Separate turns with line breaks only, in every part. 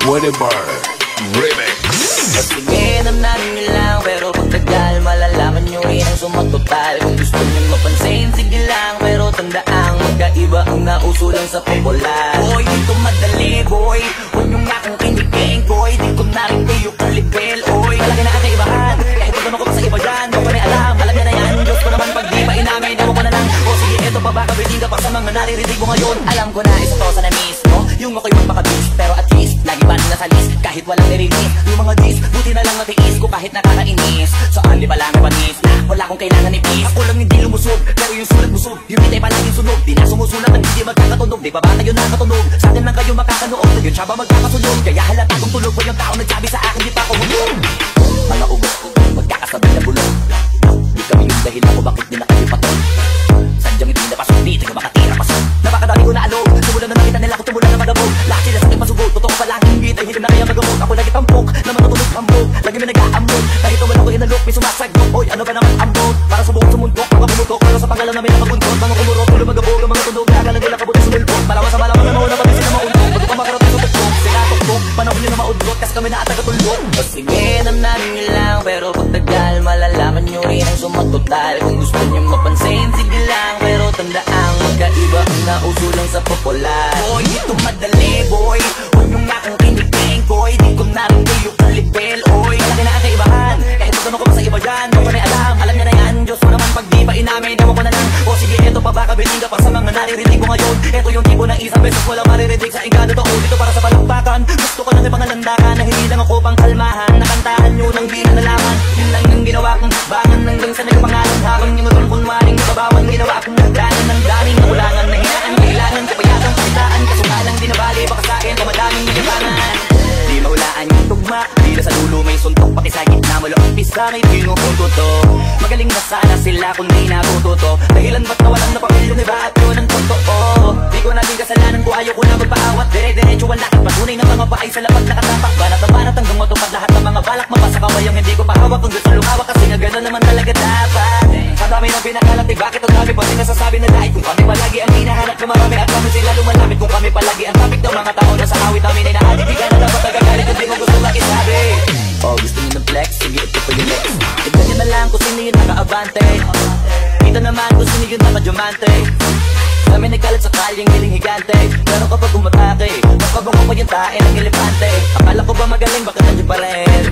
Whatever Remix.
Sige, namnamin nyo lang, pero pagtagal malalaman nyo rin ang sumatotal. Kung gusto nyo mapansin, sige lang, pero tandaang magkaiba ang nauso lang sa popular. Boy, dito madali, boy, huwag nyo nga kong kinigeng, boy. Di ko na rin kayo kalibel, oy. Malaki na ang kaibahan, kahit magano ko pa sa iba dyan. Di ko na alam, alam nyo na yan. Diyos ko naman pag di pa inamin, ewan ko na lang. O sige, eto pa ba, kabitin ka pa sa mga naririnig mo ngayon. Alam ko na, isa to sa na-miss mo, yung ako'y magpaka-beast, pero at least lagi ba rin nasa list, kahit walang narinig. Yung mga dis, buti na lang natiis ko kahit nakakainis. Saan di ba lang panis na wala akong kailangan ni peace. Ako lang hindi lumusog, pero yung sulat busog. Yung bitay palaging sunog, di na sumusulat ang hindi magkakatunog. Di ba ba tayo nakatunog? Sa akin lang kayo makakanood, yun siya ba magkakasunod? Kaya halata kong tulog ko yung tao nagsabi sa akin di pa ako hulog. Mga ubos, magkakasabi na bulog. Di kami yung dahilan ko bakit di na kayo patol. Sadyang hindi napasok, di tayo makatira pasok. Napakadami ko na alog, sumulan na nakita nila ko tumulan na magabog. Lahat sila sa akin masugod, totoo pa lang hindi dahil na kaya magamot. Ako lagi tampok, na matutulog ambog. Lagi may nag-aambog, kahit wala ko inalok, may sumasagot. Oy, ano ba naman ambog? Para subukong sumundok, mga bumutok. Pero sa pangalan namin nakabundok, mga kumurok, tulo magabog. Ang mga tunog, nagalan nila kabuti sumulpok. Malawa sa malawa na mauna, pati sila maundok. Bago pa makarating sa tuktok, sila tuktok. Panahon nyo na maudlot, kas kami na at tagatulog. O sige, namnamin nyo lang, pero pagtagal malalaman nyo rin ang sumatotal. Kung gusto nyo mapansin, sige lang, pero tandaang magkaiba ang nauso lang sa popular. Boy, dito madali, boy, huwag nyo nga kong kinigeng, boy. Di ko na rin kayo kalibel, oy. Malaki na ang kaibahan, kahit magano ko pa sa iba dyan. Di ko na alam, alam nyo na yan. Diyos ko naman pag di pa inamin, ewan ko na lang. O sige, eto pa ba, kabitin ka pa sa mga naririnig ko ngayon. Eto yung tipo ng isang beses walang maririnig sa ingado to. Dito para sa palakpakan, gusto ko lang yung pangalandakan. Na hindi lang ako pang kalmahan, nakantahan nyo nang di na nalaman. Yun lang yung ginawa kong bangan hanggang sa nagpangalan. Habang yung magong kunwaring nababawan, ginawa akong nagdanan ng daming nakulangan. Nahinaan, kailangan kapayatang pakitaan. Kaso nga lang di nabali, baka sa akin kamadaming nilibangan. Di mahulaan yung tugma, dila sa dulo may suntok. Pati sa gitna mo lang pisa, may pinupunto to. Magaling na sana sila kung di natututo. Dahilan ba't nawalan na pamilya iba at yun ang totoo. Di ko naging kasalanan ko, ayaw ko na magpaawat. Dire-diretso ang lakad, patunay ng mga paay sa lapag nakatapak. Banat na banat hanggang matupad lahat ng mga balak. Mapasa kawayang hindi ko pahawak kung gusto lumawak. Kasi nga gano'n naman talaga dapat. Sa dami ng pinakalat, bakit ang dami pati nasasabi na dahil. Kung kami palagi ang hinahanap na marami at kami sila lumalapit. Kung kami palagi ang topic ng mga tao na sa awit namin ay naalibigan na dapat nagagalit. Hindi mo gusto makisabi. Oh, gusto niyo ng flex? Sige, ito pa yung next. Tignan niyo na lang kung sino yung naka-abante. Dito naman kung sino yung naka-diamante. Kami nagkalat sa kalyeng hiling higante. Pero kapag umatake, mapabango pa yung tae ng elepante. Akala ko ba magaling, bakit nandiyo pa rin?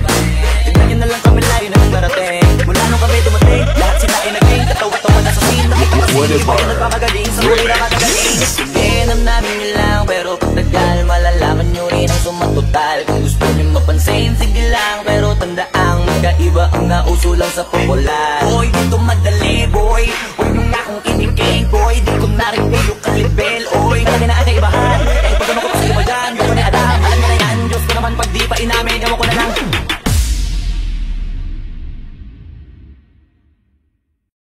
Tignan niyo na lang kami layo na nagmarating. Mula nung kami dumating, lahat sila ay naging katawa-tawa na sa scene. Nakita pa sino, bakit nagpapagaling sa muli nakakagaling. Sige, namnamin nyo lang, pero pagtagal malalaman nyo rin ang sumatotal. Kung gusto nyo mapansin, sige lang, pero tandaang magkaiba ang nauso lang sa popular. Boy, dito madali, boy, huwag nyo nga kong kinigeng, boy. Di ko na rin kayo kalibel, oy. Malaki na ang kaibahan,